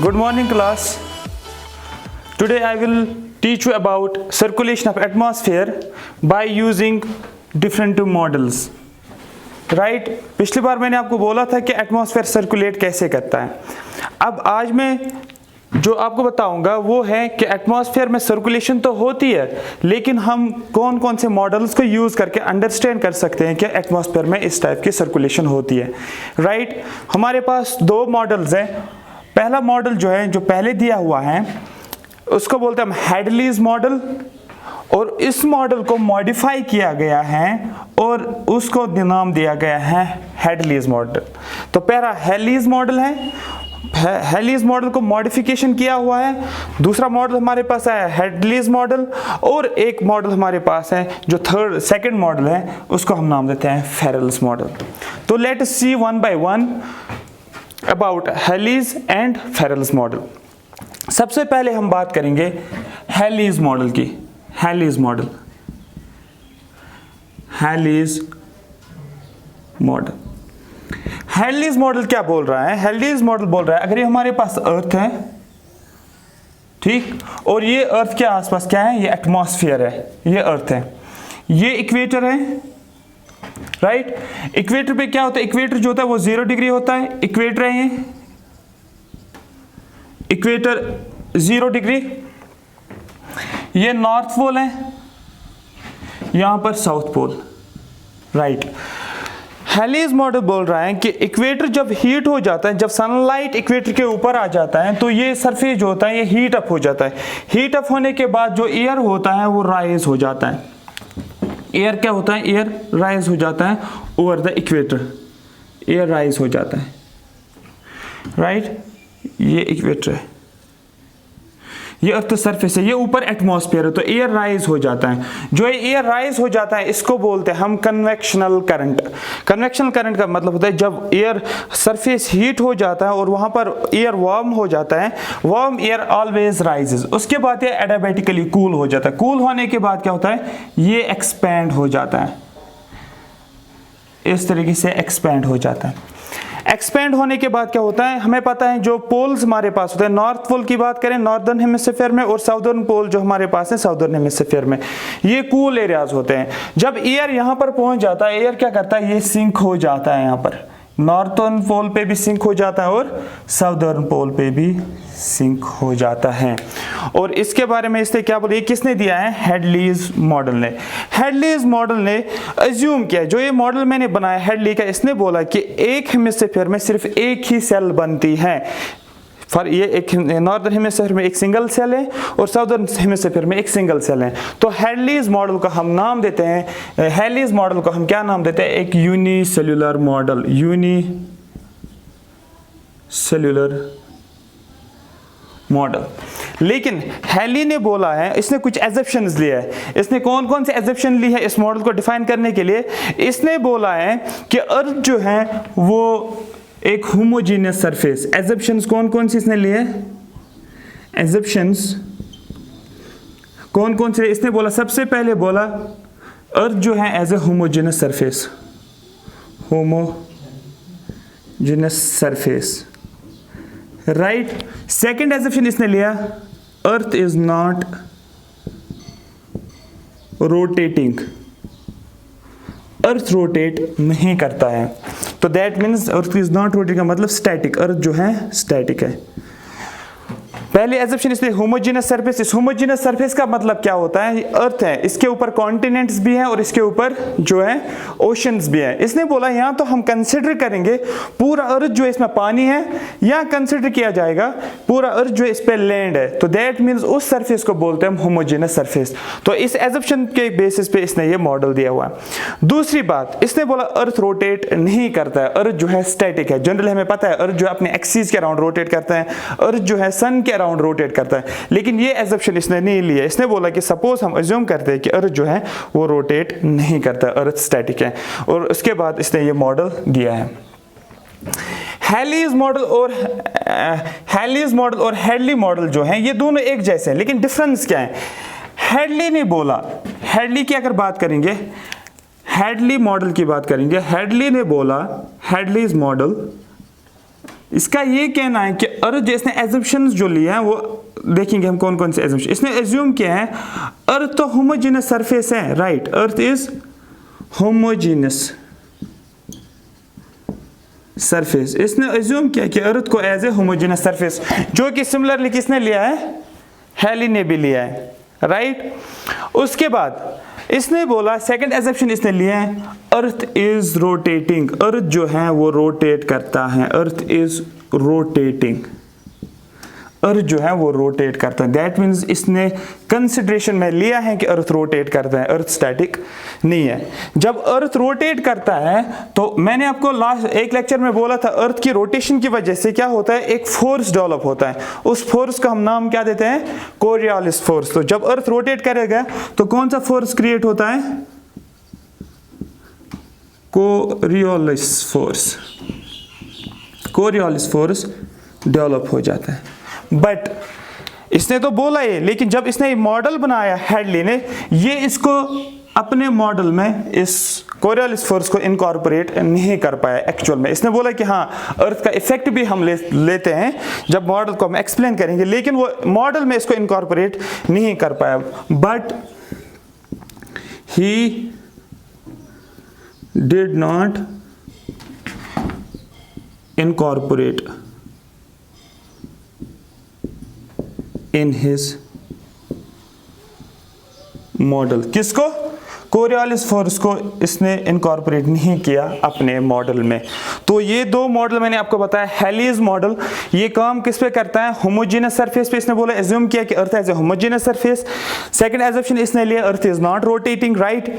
Good morning class. Today I will teach you about circulation of atmosphere by using different models. Right? पिछली बार मैंने आपको बोला था कि एटमॉस्फेयर सर्कुलेट कैसे करता है. अब आज मैं जो आपको बताऊंगा वो है कि एटमॉस्फेयर में सर्कुलेशन तो होती है, लेकिन हम कौन कौन से मॉडल्स को यूज़ करके अंडरस्टैंड कर सकते हैं कि एटमॉस्फेयर में इस टाइप की सर्कुलेशन होती है. राइट? हमारे पास दो मॉडल्स हैं. पहला मॉडल जो है, जो पहले दिया हुआ है, उसको बोलते हैं हम हैडलीज मॉडल, और इस मॉडल को मॉडिफाई किया गया है और उसको नाम दिया गया है हैडलीज मॉडल. तो पहला हैडलीज मॉडल है, हैडलीज मॉडल को मॉडिफिकेशन किया हुआ है. दूसरा मॉडल हमारे पास है हैडलीज मॉडल, और एक मॉडल हमारे पास है जो सेकंड मॉडल है, उसको हम नाम देते हैं फेरेल्स मॉडल. तो let us see one by one about Hadley's and Ferrel's model. सबसे पहले हम बात करेंगे हैडलीज मॉडल की. Hadley's model, Hadley's model. Hadley's model क्या बोल रहा है? हैडलीज मॉडल बोल रहा है अगर ये हमारे पास अर्थ है, ठीक, और ये अर्थ के आसपास क्या है? ये एटमॉस्फेयर है, ये अर्थ है, ये इक्वेटर है. राइट? इक्वेटर पे क्या होता है? इक्वेटर जो होता है वो 0 डिग्री होता है. इक्वेटर है ये, इक्वेटर 0 डिग्री. ये नॉर्थ पोल है, यहां पर साउथ पोल. राइट? हैडलीज मॉडल बोल रहा है कि इक्वेटर जब हीट हो जाता है, जब सनलाइट इक्वेटर के ऊपर आ जाता है, तो ये सरफेस जो होता है ये हीट अप हो जाता है. हीट अप होने के बाद जो एयर होता है वो राइज हो जाता है. एयर क्या होता है? एयर राइज हो जाता है over the equator. Air rise हो जाता है. राइट? ये इक्वेटर है, ये अर्थ सरफेस है, ये ऊपर एटमॉस्फेयर है, तो एयर राइज हो जाता है. जो एयर राइज हो जाता है इसको बोलते हैं हम कन्वेक्शनल करंट. कन्वेक्शनल करंट का मतलब होता है जब एयर सरफेस हीट हो जाता है और वहां पर एयर वार्म हो जाता है, वार्म एयर ऑलवेज राइजेस. उसके बाद ये एडियाबैटिकली कूल हो जाता है. कूल होने के बाद क्या होता है? ये एक्सपैंड हो जाता है, इस तरीके से एक्सपैंड हो जाता है. एक्सपेंड होने के बाद क्या होता है? हमें पता है जो पोल्स हमारे पास होते हैं, नॉर्थ पोल की बात करें नॉर्दर्न हेमिस्फीयर में, और साउदर्न पोल जो हमारे पास है साउदर्न हेमिस्फीयर में, ये कूल एरियाज होते हैं. जब एयर यहां पर पहुंच जाता है, एयर क्या करता है? ये सिंक हो जाता है. यहां पर नॉर्थर्न पोल पे भी सिंक हो जाता है और साउदर्न पोल पे भी सिंक हो जाता है. और इसके बारे में इसने क्या बोला? ये किसने दिया है? हैडलीज मॉडल ने. हैडलीज मॉडल ने अज्यूम किया, जो ये मॉडल मैंने बनाया हैडली का, इसने बोला कि एक हेमिस्फीयर में सिर्फ एक ही सेल बनती है. फॉर ये एक नॉर्दर्न हेमिस्फीयर में एक सिंगल सेल है और साउदर्न हेमिस्फीयर में एक सिंगल सेल है. तो हैडलीज मॉडल को हम नाम देते हैं, हैडलीज मॉडल को हम क्या नाम देते हैं? एक यूनिसेल्युलर मॉडल. Unicellular model. लेकिन हैली ने बोला है, इसने कुछ एजम्पशंस लिए है. इसने कौन कौन से एजम्पशन ली है इस मॉडल को डिफाइन करने के लिए? इसने बोला है कि अर्थ जो है वो एक होमोजीनियस सरफेस. एजम्पशंस कौन कौन सी इसने लिए? एजम्पशंस कौन कौन से इसने बोला? सबसे पहले बोला अर्थ जो है as a homogeneous surface. Homogeneous surface. Right? Second assumption इसने लिया earth is not rotating. Earth rotate नहीं करता है. तो that means earth is not rotating का मतलब स्टैटिक. अर्थ जो है स्टैटिक है. पहले एजम्पशन इसलिए होमोजीनियस सरफेस. इस होमोजीनियस सरफेस का मतलब क्या होता है? अर्थ है, इसके ऊपर कॉन्टिनेंट्स भी हैं और इसके ऊपर जो है ओशंस भी हैं. इसने बोला यहाँ तो हम कंसिडर करेंगे पूरा अर्थ जो है इसमें पानी है, या कंसिडर किया जाएगा पूरा अर्थ जो है इस पे लैंड है. तो दैट मीन्स उस सरफेस को बोलते हैं हम होमोजीनियस सरफेस. तो इस एजम्पशन के बेसिस पे इसने ये मॉडल दिया हुआ है. दूसरी बात, इसने बोला अर्थ रोटेट नहीं करता है, अर्थ जो है स्टैटिक है. जनरली हमें पता है अर्थ जो है अपने एक्सिस के अराउंड रोटेट करता है, अर्थ जो है सन के अराउंड रोटेट करता है. लेकिन ये एजम्पशन इसने नहीं लिया. इसने बोला कि सपोज हम अज्यूम करते हैं कि अर्थ जो है वो रोटेट नहीं करता, अर्थ स्टैटिक है. और उसके बाद इसने ये मॉडल दिया है. हैलीज मॉडल और हैडली मॉडल जो हैं ये दोनों एक जैसे हैं, लेकिन डिफरेंस क्या है? हैडली ने बोला, हैडली की अगर बात करेंगे, हैडली मॉडल की बात करेंगे, हैडली ने बोला, हैडलीज मॉडल इसका ये कहना है कि अर्थ जिसने एजम्पशंस जो लिए हैं वो देखेंगे हम कौन कौन से एजम्पशन इसने एज्यूम किया है। अर्थ तो होमोजेनस सरफेस है, right, earth is homogeneous surface. इसने एज्यूम किया कि अर्थ को एज ए होमोजेनस सरफेस, जो कि सिमिलरली किसने लिया है, हैली ने भी लिया है, राइट। उसके बाद इसने बोला सेकंड एजम्पशन इसने लिया है अर्थ इज रोटेटिंग, अर्थ जो है वो रोटेट करता है, अर्थ इज रोटेटिंग, अर्थ जो है वो रोटेट करता है। दैट मीन्स इसने कंसिडरेशन में लिया है कि अर्थ रोटेट करता है, अर्थ स्टैटिक नहीं है। जब अर्थ रोटेट करता है तो मैंने आपको लास्ट एक लेक्चर में बोला था अर्थ की रोटेशन की वजह से क्या होता है, एक फोर्स डेवलप होता है, उस फोर्स का हम नाम क्या देते हैं, कोरियोलिस फोर्स। तो जब अर्थ रोटेट करेगा तो कौन सा फोर्स क्रिएट होता है, Coriolis force, Coriolis force develop हो जाता है। बट इसने तो बोला ये, लेकिन जब इसने मॉडल बनाया हैडली ने, ये इसको अपने मॉडल में इस कोरियोलिस फोर्स को इनकॉर्पोरेट नहीं कर पाया एक्चुअल में। इसने बोला कि हाँ अर्थ का इफेक्ट भी हम लेते हैं जब मॉडल को हम एक्सप्लेन करेंगे, लेकिन वो मॉडल में इसको इनकॉर्पोरेट नहीं कर पाया। But he did not incorporate in his model, किसको, कोरियोलिस फोर्स को इसने इनकॉर्पोरेट नहीं किया अपने मॉडल में। तो ये दो मॉडल मैंने आपको बताया। हैलीज मॉडल ये काम किस पे करता है, होमोजेनस सरफेस पे। इसने बोला एज्यूम किया कि earth as a homogenous surface. Second assumption इसने लिया earth is not rotating, right.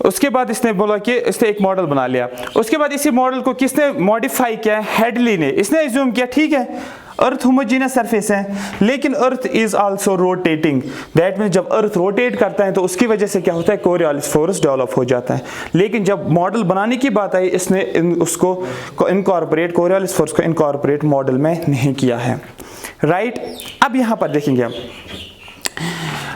उसके बाद इसने बोला कि इसने एक मॉडल बना लिया। उसके बाद इसी मॉडल को किसने मॉडिफाई किया, हैडली ने। इसने एज्यूम किया ठीक है अर्थ होमोजेनस सरफेस है, लेकिन earth is also rotating. That means जब अर्थ रोटेट करता है तो उसकी वजह से क्या होता है, कोरियोलिस फोर्स डेवलप हो जाता है। लेकिन जब मॉडल बनाने की बात आई इसने उसको इनकॉर्पोरेट, कोरियोलिस फोर्स को इनकॉर्पोरेट मॉडल में नहीं किया है, राइट। अब यहां पर देखेंगे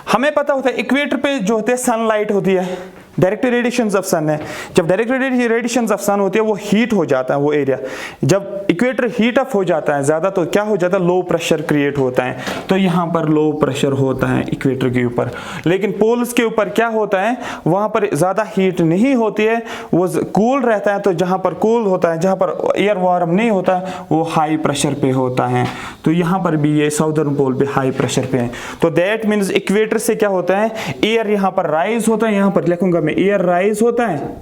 हमें पता होता है इक्वेटर पे जो होते हैं सनलाइट होती है, डायरेक्ट रेडिएशंस ऑफ सन है। जब डायरेक्ट रेडिएशंस ऑफ सन होती है वो हीट हो जाता है वो एरिया। जब इक्वेटर हीट अप हो जाता है ज़्यादा तो क्या हो जाता है, लो प्रेशर क्रिएट होता है। तो यहाँ पर लो प्रेशर होता है इक्वेटर के ऊपर। लेकिन पोल्स के ऊपर क्या होता है, वहाँ पर ज़्यादा हीट नहीं होती है, वो कूल रहता है। तो जहाँ पर कूल होता है, जहाँ पर एयर वार्म नहीं होता है, वो हाई प्रेशर पे होता है। तो यहाँ पर भी ये साउदर्न पोल पे हाई प्रेशर पे है। तो दैट मीन्स इक्वेटर से क्या होता है, एयर यहाँ पर राइज होता है, यहाँ पर लिखूंगा में एयर राइज होता है,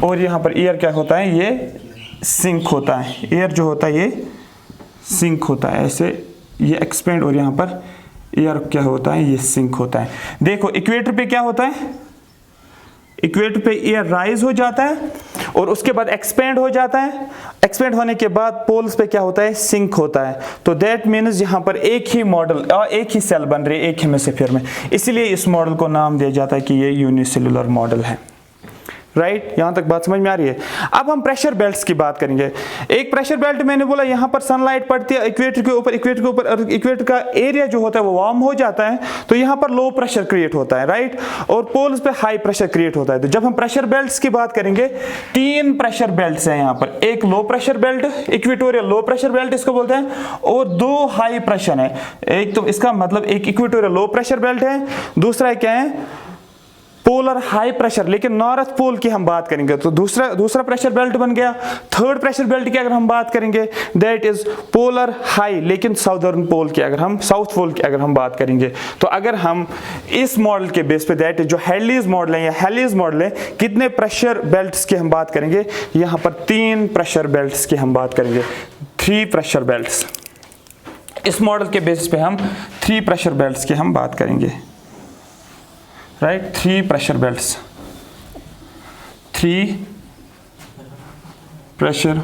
और यहां पर एयर क्या होता है, ये सिंक होता है। एयर जो होता है ये सिंक होता है, ऐसे ये एक्सपेंड, और यहां पर एयर क्या होता है, ये सिंक होता है। देखो इक्वेटर पे क्या होता है, इक्वेटर पे एयर राइज हो जाता है और उसके बाद एक्सपेंड हो जाता है। एक्सपेंड होने के बाद पोल्स पे क्या होता है, सिंक होता है। तो दैट मीन्स यहाँ पर एक ही मॉडल, एक ही सेल बन रही है एक हेमिस्फीयर में, इसीलिए इस मॉडल को नाम दिया जाता है कि ये यूनिसेलुलर मॉडल है, राइट। यहां तक बात समझ में आ रही है। अब हम प्रेशर बेल्ट्स की बात करेंगे। एक प्रेशर बेल्ट मैंने बोला यहां पर सनलाइट पड़ती है इक्वेटर के ऊपर, इक्वेटर के ऊपर इक्वेटर का एरिया जो होता है वो वार्म हो जाता है, तो यहां पर लो प्रेशर क्रिएट होता है, राइट। और पोल्स पे हाई प्रेशर क्रिएट होता है। तो जब हम प्रेशर बेल्ट्स की बात करेंगे, 3 प्रेशर बेल्ट्स हैं यहां पर। एक लो pressure belt, equatorial low pressure belt इसको बोलते हैं, और 2 हाई प्रेशर है। एक तो इसका मतलब एक इक्वेटोरियल लो प्रेशर बेल्ट है, दूसरा क्या है, पोलर हाई प्रेशर, लेकिन नॉर्थ पोल की हम बात करेंगे तो दूसरा प्रेशर बेल्ट बन गया। थर्ड प्रेशर बेल्ट की अगर हम बात करेंगे दैट इज पोलर हाई, लेकिन साउदर्न पोल की अगर हम, साउथ पोल की अगर हम बात करेंगे, तो अगर हम इस मॉडल के बेस पे दैट इज जो हैलीज मॉडल है या हैलीज मॉडल है, कितने प्रेशर बेल्ट्स की हम बात करेंगे, यहाँ पर 3 प्रेशर बेल्ट्स की हम बात करेंगे, 3 प्रेशर बेल्ट्स। इस मॉडल के बेसिस पे हम 3 प्रेशर बेल्ट्स की हम बात करेंगे, right. 3 pressure belts, 3 pressure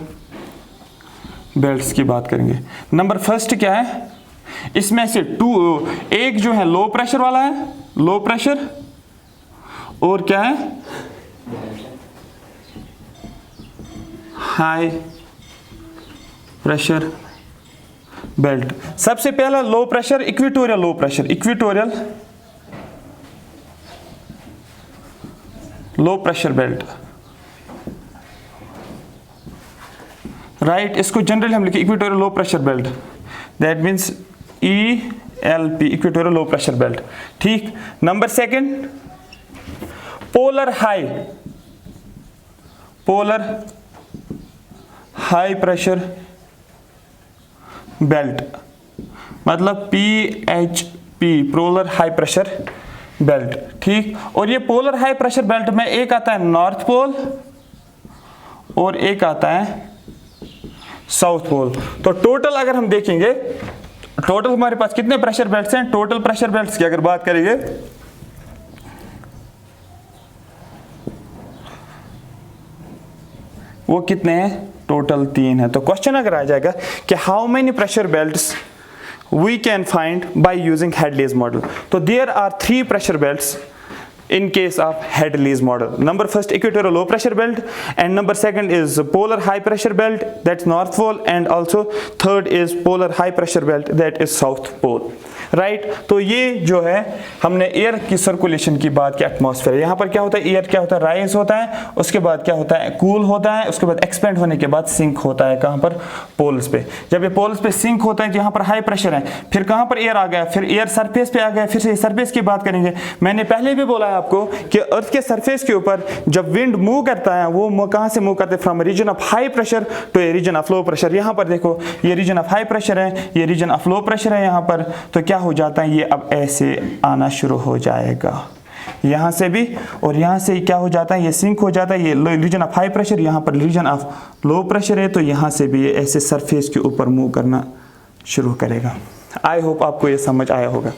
belts की बात करेंगे। नंबर फर्स्ट क्या है, इसमें से एक जो है लो प्रेशर वाला है, लो प्रेशर, और क्या है, हाई प्रेशर बेल्ट। सबसे पहला low pressure equatorial low pressure, equatorial low pressure belt. Right, इसको जनरली हम लिखे equatorial low pressure belt, that means ELP, equatorial low pressure belt. ठीक, number second polar high pressure belt, मतलब PHP, polar high pressure belt. ठीक, और ये polar high pressure belt में एक आता है नॉर्थ पोल और एक आता है साउथ पोल। तो टोटल अगर हम देखेंगे, टोटल हमारे पास कितने प्रेशर बेल्ट्स हैं? टोटल प्रेशर बेल्ट्स की अगर बात करेंगे वो कितने हैं? टोटल 3 है। तो क्वेश्चन अगर आ जाएगा कि how many pressure belts we can find by using Hadley's model. So there are 3 pressure belts in case of Hadley's model. Number first, equatorial low pressure belt, and number second is polar high pressure belt, that's north pole, and also third is polar high pressure belt, that is south pole. Right, तो ये जो है हमने air की circulation की बात की, atmosphere. यहाँ पर क्या होता है, एयर क्या होता है, राइज होता है, उसके बाद क्या होता है, कूल होता है, उसके बाद एक्सपेंड होने के बाद सिंक होता है। कहाँ पर? पोल्स पे। जब ये पोल्स पे सिंक होता है, यहाँ पर हाई प्रेशर है, फिर कहाँ पर एयर आ गया, फिर एयर सरफेस पे आ गया, फिर से सरफेस की बात करेंगे। मैंने पहले भी बोला है आपको कि अर्थ के सरफेस के ऊपर जब विंड मूव करता है, वो कहाँ से मूव करते हैं? From region of high pressure to a region of low pressure. यहाँ पर देखो, ये रीजन ऑफ हाई प्रेशर है, ये रीजन ऑफ लो प्रेशर है यहाँ पर। तो क्या हो जाता है, ये अब ऐसे आना शुरू हो जाएगा यहां से भी, और यहां से क्या हो जाता है, ये सिंक हो जाता है, ये रीजन ऑफ हाई प्रेशर, यहां पर रीजन ऑफ लो प्रेशर है, तो यहां से भी ये ऐसे सरफेस के ऊपर मूव करना शुरू करेगा। आई होप आपको ये समझ आया होगा।